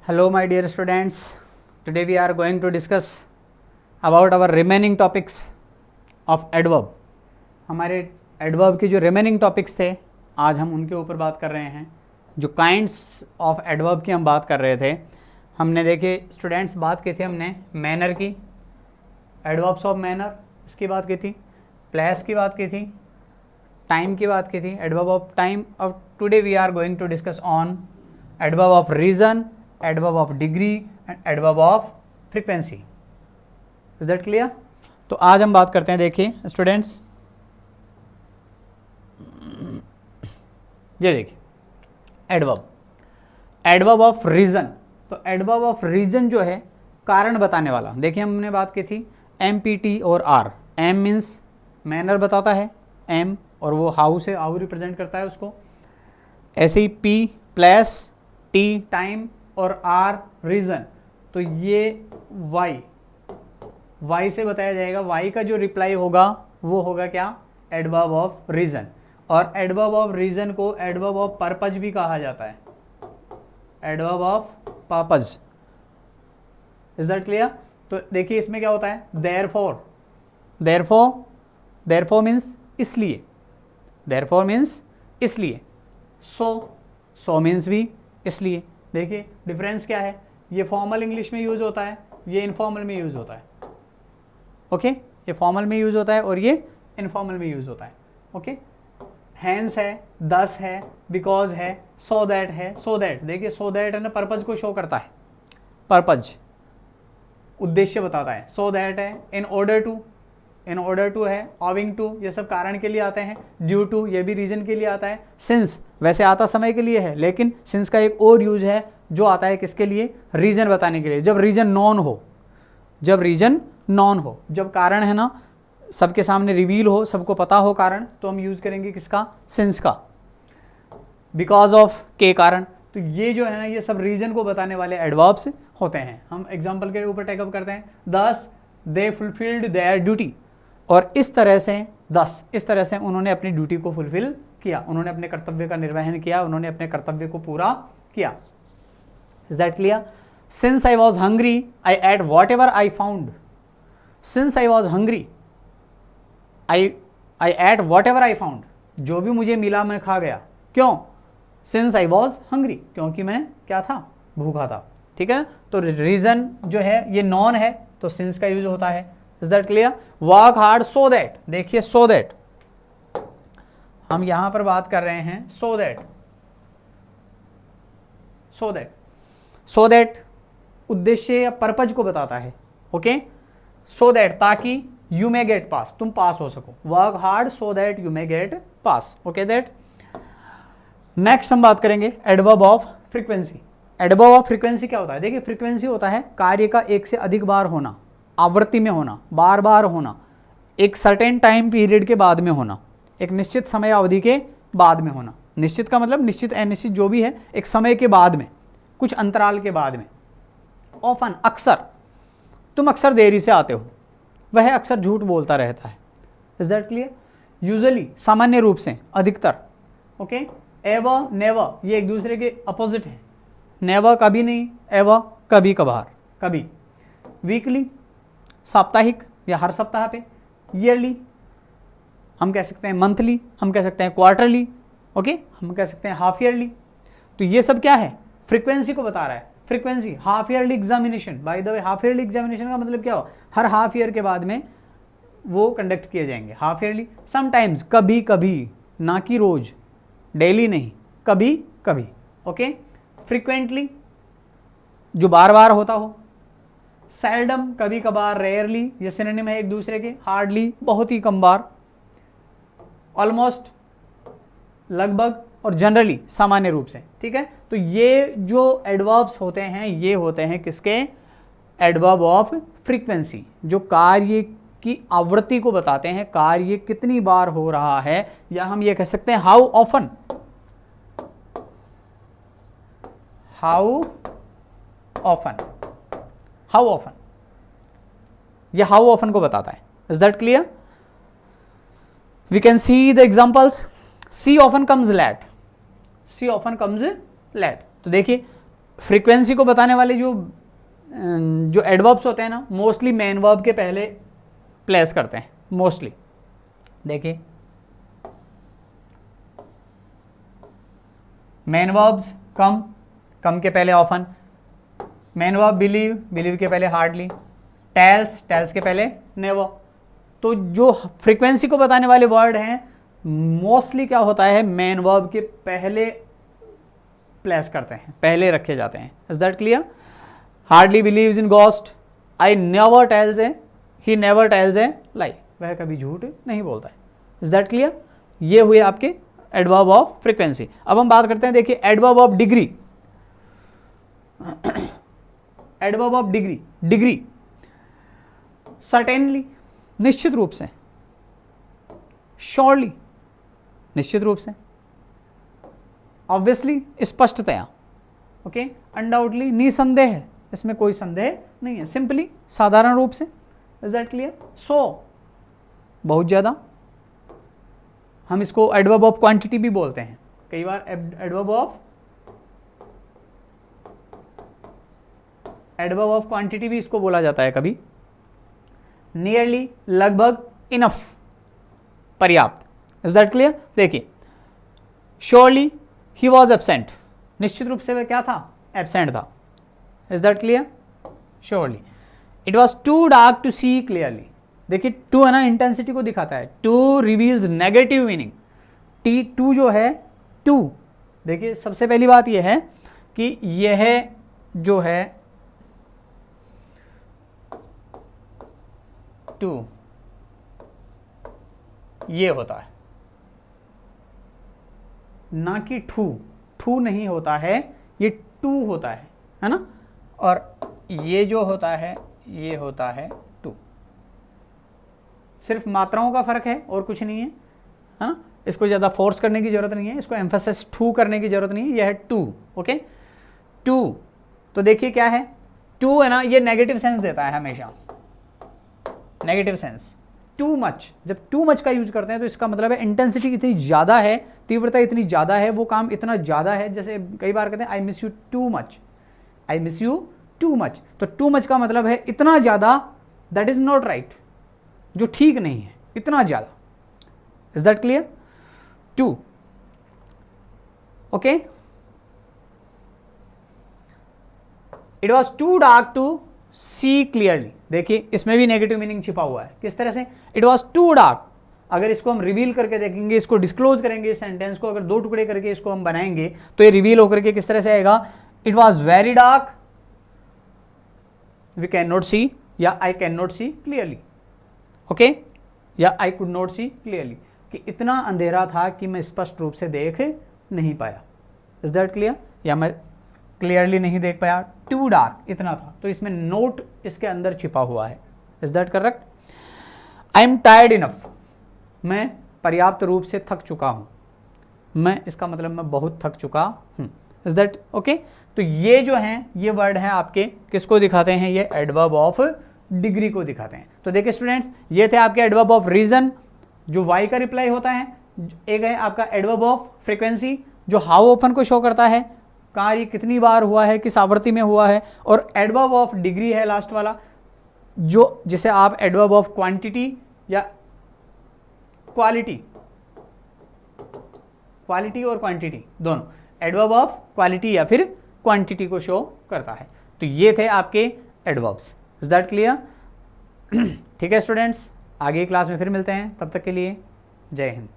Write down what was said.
Hello my dear students, today we are going to discuss about our remaining topics of adverb. हमारे adverb के जो remaining topics थे आज हम उनके ऊपर बात कर रहे हैं. जो kinds of adverb की हम बात कर रहे थे, हमने देखे स्टूडेंट्स बात की थी हमने manner की, adverbs of manner इसकी बात की थी, place की बात की थी, time की बात की थी, adverb of time. अब today we are going to discuss on adverb of reason, adverb of degree and adverb of frequency. Is that clear? तो आज हम बात करते हैं, देखिए स्टूडेंट्स, ये देखिए एडवर्ब ऑफ रीजन. तो एडवर्ब ऑफ रीजन जो है कारण बताने वाला. देखिए हमने बात की थी एम पी टी और आर. एम मीन्स मैनर बताता है, एम, और वो हाउ से हाउ रिप्रेजेंट करता है उसको. ऐसे ही पी प्लस टी टाइम और आर रीजन. तो ये वाई से बताया जाएगा. वाई का जो रिप्लाई होगा वो होगा क्या? Adverb of reason. और एडवर्ब ऑफ रीजन को एडवर्ब ऑफ पर्पज भी कहा जाता है. Adverb of purpose. Is that clear? तो देखिए इसमें क्या होता है, देयरफॉर. देयरफॉर मीन्स इसलिए. देयरफॉर मीन्स इसलिए. सो मीन्स भी इसलिए. देखिए डिफरेंस क्या है, ये फॉर्मल इंग्लिश में यूज होता है, ये इनफॉर्मल में यूज होता है. ओके, ये फॉर्मल में यूज होता है और ये इनफॉर्मल में यूज होता है. ओके, हैंस है, दस है, बिकॉज है, सो दैट है. सो दैट, देखिए सो दैट है ना, पर्पज को शो करता है. पर्पज उद्देश्य बताता है. सो दैट है. इन ऑर्डर टू है, ऑविंग टू, ये सब कारण के लिए आते हैं. ड्यू टू, ये भी रीजन के लिए आता है. सिंस वैसे आता समय के लिए है, लेकिन सिंस का एक और यूज है जो आता है किसके लिए? रीजन बताने के लिए. जब रीजन नॉन हो, जब कारण है ना सबके सामने रिवील हो, सबको पता हो कारण, तो हम यूज करेंगे किसका? सिंस का. बिकॉज ऑफ के कारण. तो ये जो है ना, ये सब रीजन को बताने वाले एडवर्ब्स होते हैं. हम एग्जाम्पल के ऊपर टेकअप करते हैं. दस दे फुलफिल्ड देयर ड्यूटी. और इस तरह से उन्होंने अपनी ड्यूटी को फुलफिल किया, उन्होंने अपने कर्तव्य का निर्वहन किया, उन्होंने अपने कर्तव्य को पूरा किया. Is that clear? Since I was hungry I ate whatever I found. Since I was hungry I ate whatever I found. जो भी मुझे मिला मैं खा गया. क्यों? सिंस आई वॉज हंग्री, क्योंकि मैं क्या था? भूखा था. ठीक है, तो रीजन जो है ये नॉन है, तो सिंस का यूज होता है. Is that clear? Work hard so that. देखिए सो दैट, हम यहां पर बात कर रहे हैं सो दैट उद्देश्य या पर्पज को बताता है. ओके, सो दैट, ताकि यू मे गेट पास, तुम पास हो सको. Work hard so that you may gate pass. Okay, that. Next हम बात करेंगे adverb of frequency. Adverb of frequency क्या होता है? देखिए फ्रीक्वेंसी होता है कार्य का एक से अधिक बार होना, आवृत्ति में होना, बार बार होना, एक सर्टेन टाइम पीरियड के बाद में होना, एक निश्चित समय अवधि के बाद में होना. निश्चित का मतलब निश्चित अनिश्चित जो भी है, एक समय के बाद में, कुछ अंतराल के बाद में. ऑफन, अक्सर, तुम अक्सर देरी से आते हो, वह अक्सर झूठ बोलता रहता है. Is that clear? यूजुअली, सामान्य रूप से, अधिकतर. ओके, एवर नेवर, ये एक दूसरे के अपोजिट है. नेवर कभी नहीं, एवर कभी कभार, कभी. वीकली साप्ताहिक या हर सप्ताह पे. ईयरली हम कह सकते हैं, मंथली हम कह सकते हैं, क्वार्टरली. ओके, हम कह सकते हैं हाफ ईयरली. तो ये सब क्या है? फ्रीक्वेंसी को बता रहा है. Frequency, half yearly examination. By the way, half yearly examination का मतलब क्या हो? हर हाफ ईयर के बाद में वो कंडक्ट किए जाएंगे, हाफ ईयरली. समटाइम्स, कभी कभी, ना कि रोज, डेली नहीं, कभी कभी. ओके, फ्रीक्वेंटली जो बार बार होता हो. सेल्डम, कभी कभार, रेयरली, ये सिनोनिम है एक दूसरे के. हार्डली, बहुत ही कम बार. ऑलमोस्ट, लगभग, और जनरली, सामान्य रूप से. ठीक है, तो ये जो एडवर्ब्स होते हैं ये होते हैं किसके? एडवर्ब ऑफ फ्रीक्वेंसी, जो कार्य की आवृत्ति को बताते हैं, कार्य कितनी बार हो रहा है, या हम ये कह सकते हैं हाउ ऑफन. ये हाउ ऑफन को बताता है. Is that clear? We can see the examples. She often comes late. तो देखिए फ्रीक्वेंसी को बताने वाले जो एडवर्ब्स होते हैं ना, मोस्टली मेन वर्ब के पहले प्लेस करते हैं मोस्टली। देखिए मेन वर्ब्स कम के पहले ऑफन, मेन वर्ब बिलीव के पहले हार्डली, टेल्स के पहले नेवर। तो जो फ्रीक्वेंसी को बताने वाले वर्ड हैं मोस्टली क्या होता है, मेन वर्ब के पहले प्लेस करते हैं, पहले रखे जाते हैं। Is that clear? Hardly believes in ghost, I never tells a, he never tells a lie, वह कभी झूठ नहीं बोलता है। Is that clear? ये हुए आपके एडवर्ब ऑफ फ्रीक्वेंसी। अब हम बात करते हैं, देखिए adverb of degree. Adverb of degree certainly निश्चित रूप से, श्योरली निश्चित रूप से, ऑब्वियसली स्पष्टतया, ओके, अनडाउटली निसंदेह, इसमें कोई संदेह नहीं है, सिंपली साधारण रूप से। Is that clear? सो बहुत ज़्यादा, हम इसको एडवर्ब ऑफ क्वांटिटी भी बोलते हैं कई बार, एडवर्ब ऑफ क्वांटिटी भी इसको बोला जाता है कभी। नियरली लगभग, इनफ पर्याप्त। Is that clear? देखिए श्योरली ही वॉज एब्सेंट, निश्चित रूप से वह क्या था, एब्सेंट था। Is that clear? Surely. It was too dark to see clearly, देखिए टू है ना, इंटेंसिटी को दिखाता है, too reveals negative meaning, too जो है टू, देखिए सबसे पहली बात यह है कि यह जो है टू, ये होता है ना कि ठू नहीं होता है, ये टू होता है ना, और ये जो होता है ये होता है टू। सिर्फ मात्राओं का फर्क है और कुछ नहीं है ना, इसको ज़्यादा फोर्स करने की जरूरत नहीं है, इसको एम्फेसिस टू करने की जरूरत नहीं है, यह है टू। ओके, टू, तो देखिए क्या है, टू है ना, ये नेगेटिव सेंस देता है हमेशा, नेगेटिव सेंस। टू मच, जब टू मच का यूज करते हैं तो इसका मतलब है इंटेंसिटी इतनी ज़्यादा है, तीव्रता इतनी ज़्यादा है, वो काम इतना ज़्यादा है, जैसे कई बार कहते हैं I miss you too much, I miss you too much. तो टू मच का मतलब है इतना ज़्यादा, दैट इज़ नॉट राइट, जो ठीक नहीं है, इतना ज़्यादा। Is that clear? Too, okay. It was too dark to see clearly, देखिए इसमें भी नेगेटिव मीनिंग छिपा हुआ है। किस तरह से? इट वॉज टू डार्क, अगर इसको हम रिवील करके देखेंगे, इसको डिस्क्लोज करेंगे, इस सेंटेंस को अगर दो टुकड़े करके इसको हम बनाएंगे तो ये रिवील होकर के किस तरह से आएगा, it was very dark, we can not see, या I can not see clearly, okay, या I could not see clearly, कि इतना अंधेरा था कि मैं स्पष्ट रूप से देख नहीं पाया। Is that clear? या मैं क्लियरली नहीं देख पाया, टू डार्क, इतना था, तो इसमें नोट इसके अंदर छिपा हुआ है। Is that correct? I am tired enough, मैं पर्याप्त रूप से थक चुका हूं, मैं, इसका मतलब मैं बहुत थक चुका हूं। Is that okay? तो ये जो हैं ये वर्ड हैं आपके, किसको दिखाते हैं, ये एडवर्ब ऑफ डिग्री को दिखाते हैं। तो देखिए स्टूडेंट्स, ये थे आपके एडवर्ब ऑफ रीजन, जो वाई का रिप्लाई होता है, एक है आपका एडवर्ब ऑफ फ्रीक्वेंसी, जो हाउ ओपन को शो करता है, कार्य कितनी बार हुआ है, किस आवृत्ति में हुआ है, और एडवर्ब ऑफ डिग्री है लास्ट वाला, जो जिसे आप एडवर्ब ऑफ क्वांटिटी या क्वालिटी और क्वांटिटी दोनों, एडवर्ब ऑफ क्वालिटी या फिर क्वांटिटी को शो करता है। तो ये थे आपके एडवर्ब्स। Is that clear? ठीक है स्टूडेंट्स, आगे क्लास में फिर मिलते हैं, तब तक के लिए जय हिंद।